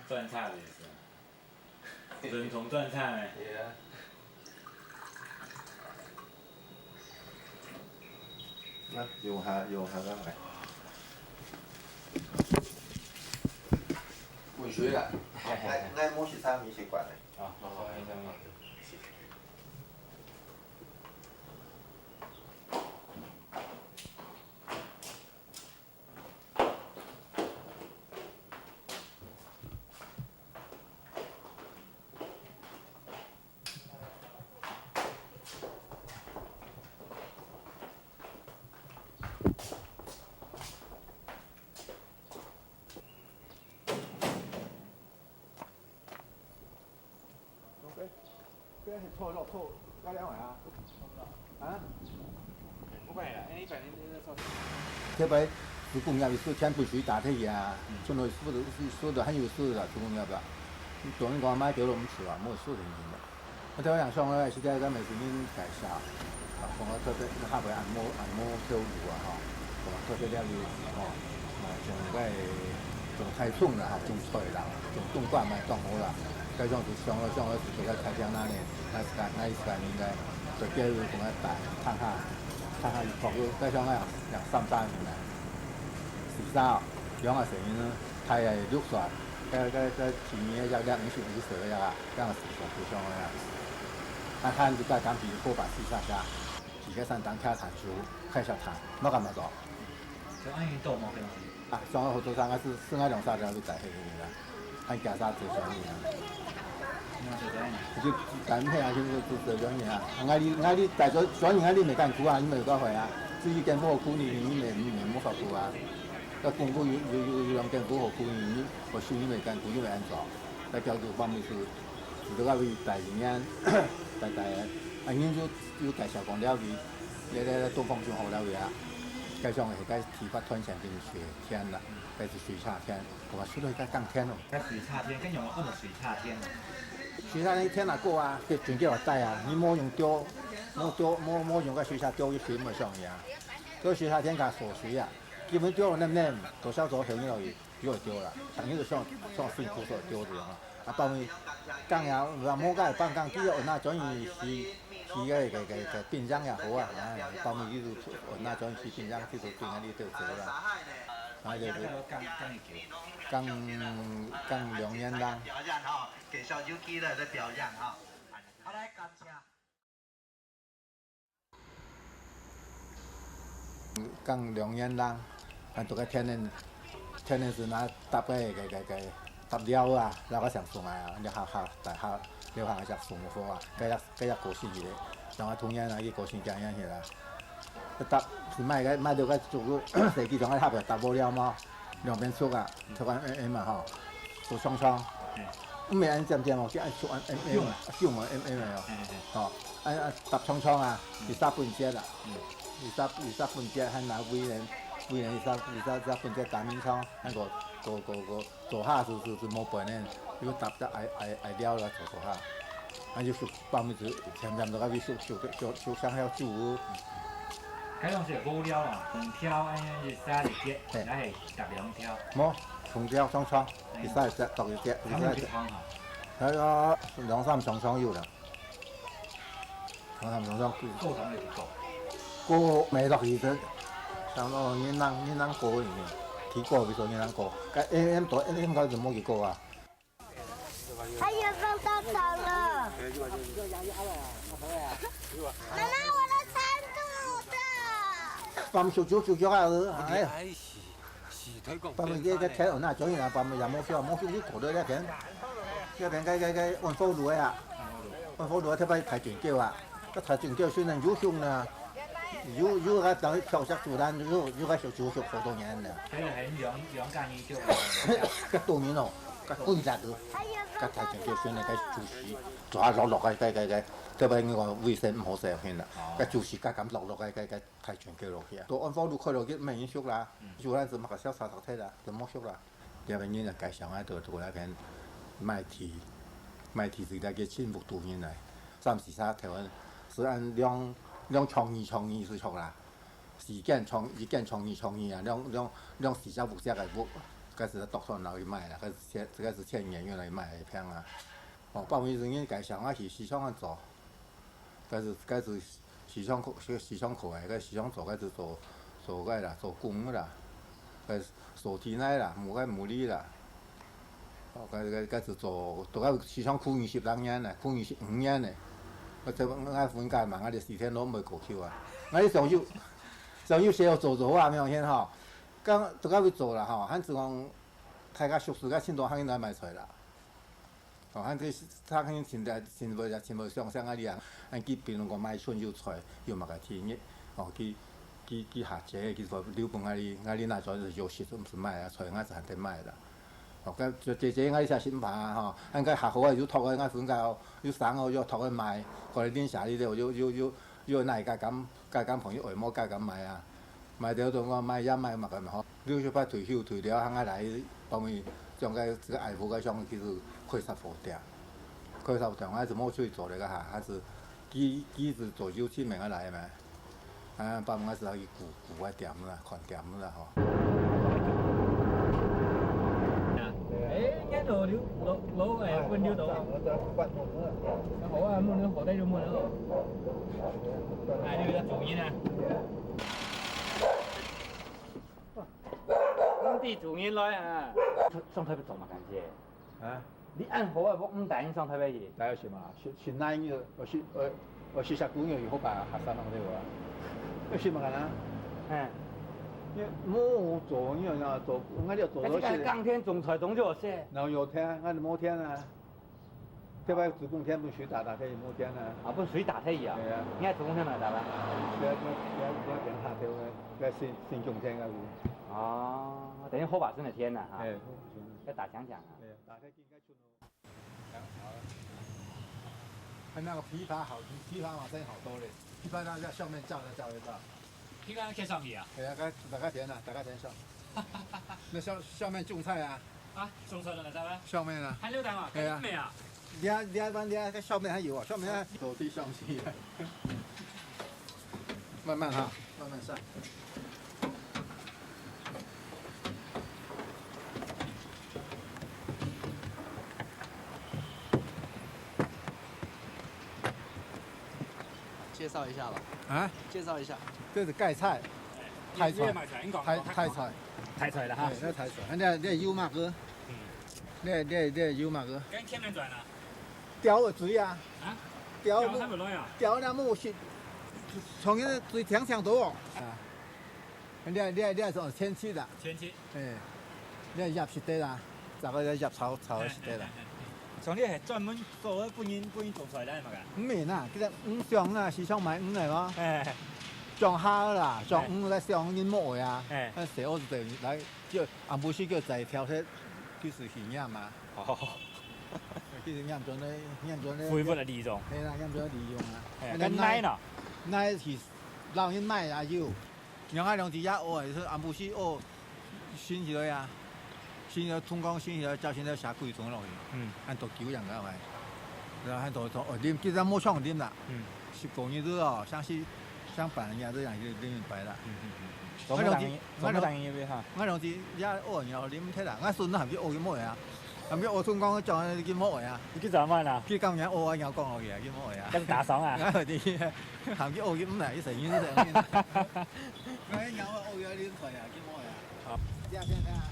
断叉的也是，人从断叉呢。那用下咁嚟。換水啦，啱冇食餐米食慣嚟。啊，放一张面。这是错落错，加两位啊？啊？不会了，你反正就是说。这边做工业是全部水打退呀，从那说的很有事了，做工业吧。昨天讲买掉了我们吃啊，没事的的。我这样想呢，现在咱们是应该下，讲我这下回按摩跳舞啊哈，讲这了里哦，从从太重了哈，种菜啦，种冻惯嘛，冻好了。该种是上了是做个开江那里，那时间应该就叫佢同一大摊下服务，该上啊2-3年啦，時三養下成呢，太係碌水，前面一50歲啊，咁啊時上上去啊，看就該講比過把時下下，而家上當開談書，開小談，冇咁多。就按运动嘛，对吗？啊，上好多上個是2-3條去帶去嘅啦，按加沙做上面啊。就咱们啊，就是这样啊。你大咗所以你未干苦啊，你未嗰回啊。至於政府苦你未冇法苦啊。個政府有讓政府好苦你，我屬於未干苦，因為安做。在叫做方面是這個為大人大啊，人就介紹講了為，東方就好了為啊。介紹係該提發團前邊雪天啦，該是水夏天，我話說到該降天咯。該水夏天，跟有冇咁水夏天啊？水下那天哪過啊，佢轉叫我帶啊，你冇用丟，冇用個水下丟一水咪上呀。個水下天架鎖水啊，基本丟了那多少咗成了就丟了，等於就上辛苦所丟的啊。啊，包咪講呀，話冇個放講，只要那種是變裝也好啊，包咪呢度那種是變裝，呢度變咗呢度走啦。啊，就剛2年啦。給小酒機的表演哈，好來感謝。剛2年啦，啊，這個天然是拿搭搭料啊，然後上送啊，你下大下料下就送貨啊，嗰個過時嘅，然後同樣啊，啲過時咁樣嘅啦。搭是買到個做個設計上個下邊搭布料嘛，兩邊出啊，台灣 MM 啊嗬，做雙。ไม่อันจำๆที่อันช่วงอันยุ่งเหรออ๋ออันตับช่องอ่ะอีซาปุ่นเจี๊ยดอ่ะอีซาปุ่นเจี๊ยดให้拿威人อีซาปุ่นเจี๊ยด大面ช่องให้個做下是冇本呢如果搭得愛料啦做下那就是包米子前面那個就想要煮嗰種是冇料啊，紅條安尼是三日節，然後搭2條。冇紅條雙窗，第三日獨日節。睇個2-3雙窗有啦，2-3雙窗夠長也不夠。過未落去啫，上到年能過嘅，提過比如年能過，cái em tuổi em coi冇幾個啊。他也上大场了。妈妈，我的餐肚的。把我們小啊，哎，把我們這天哦，那終於啊，把我們也冇少啲過到呢邊，呢邊cái安福路啊，安福路特別太轉叫啊，個太轉叫雖然有凶呢，有個等於跳石做單，有個小做好多年了。所以很勇敢依舊。個多年咯，個規則個，個太轉叫雖然個做事做下落個，特別呢個衛生唔好食先啦，個做事咁落個太轉叫落去啊。到安福路開落去沒人熟啦，做單子乜個小沙頭睇啦，就冇熟啦。這邊呢就介紹喺度做那邊。賣地是那個進步多年來，3-4條是按兩創意是錯啦，時間創意啊，兩4-5隻個开始剁蒜来去卖啦，开始切圆圆来卖香啊。哦，爆米花家上啊是时常啊做，开始时常课诶，开始时常做，开始做个啦，做กุ้啦，开始做天奶啦，牡蛎啦。哦，开始做，到个时常苦20年嘞，苦5年嘞。我分解嘛，我哋4天拢袂过去啊。我哋上有先要做啊，明显吼。刚都到要做啦吼，咱就讲开甲熟食甲凊多肯来卖出来啦。哦，咱这他肯凊无上啊哩啊，咱去评论讲卖春又出来，又嘛甲天热，哦去下节去说留饭啊哩那做是有时阵是卖啊，出来咱是肯定卖啦。哦，个这我下新牌啊吼，咱个下好啊，就托个咱分解哦，又送哦，又托个卖，过来恁下哩了，又那个甲朋友下莫甲卖啊，卖了就讲卖也卖嘛个嘛吼，你就把退了，行啊来，后面将个这个爱护个上叫做快杀服店，快杀服店还是莫去做那个哈，还是机子做酒器名个来嘛，啊，把我是去顾个店啦，看店啦吼。cái đồ lúa về bên nhiêu độ? Hổ à, mua nữa, hổ đây đâu mua nữa. Đi ra chủ nhân nè. Công ty chủ nhân nói à. Sang Thái Bắc做嘛干些？啊，你按好啊，我带你上台北去。大家是嘛？是哪样？我是下姑娘以后把下山弄对吧？要是嘛干啦？嗯。冇做，因为啊做，我哋做咗些。当天总裁总就些。然后有天，我哋冇天啊。这摆主供天不水打可以冇天啊。啊，不水打可以啊。对啊。你系主供天咪打啦？我点下条个新种天个。哦，等于火把生的天呐哈。哎，要打响啊。对啊，打开应该出咯。他那个琵琶好，琵琶嘛真好多嘞。琵琶那在上面照得到。你刚刚开上去啊？对啊，大家田啊，大家田上。那上面种菜啊。啊，种菜了知道吗？上面啊。还溜达啊？对啊。没啊？你个上面还有啊，上面走地上去。慢慢哈，慢慢上。介绍一下吧。啊？介绍一下。这是盖菜，泰菜，太菜了哈。那泰菜，你油嘛哥？你油嘛哥？跟前面转了。钓个水啊？啊？钓还没来啊？钓那木是，从那水强多啊。你係從前期的。前期。哎，你係入實地啦，大概入炒實地啦。從你係專門做本人做出來的嘛個？唔係啦，其實上啦，時常買嚟咯。哎。撞蝦啦，撞來上啲木呀。哎。蛇我就來叫阿母師叫仔挑些，就是魚眼嘛。哦。就是驗咗咧。恢復嚟利用。係啦，驗咗利用啊。跟奶呢？奶是老人買也有，讓阿兩隻也學係阿母師學選起來啊。先要通江先要就先要下貴種落去，按到9人㗎係，然後按到啉，其實冇廠啉啦，10個月都哦，像本人都人去啉白啦。我兩隻哈，我兩隻也學然後啉睇啦，我孫都含去學嘅乜嘢啊？含去學通江做嘅叫乜嘢啊？你叫做乜啊？叫今日學啊，有講落去啊，叫乜嘢啊？跟打爽啊！我哋含去學嘅唔係成日成。我有學嘅啉水啊，叫乜嘢啊？好，第二天啊。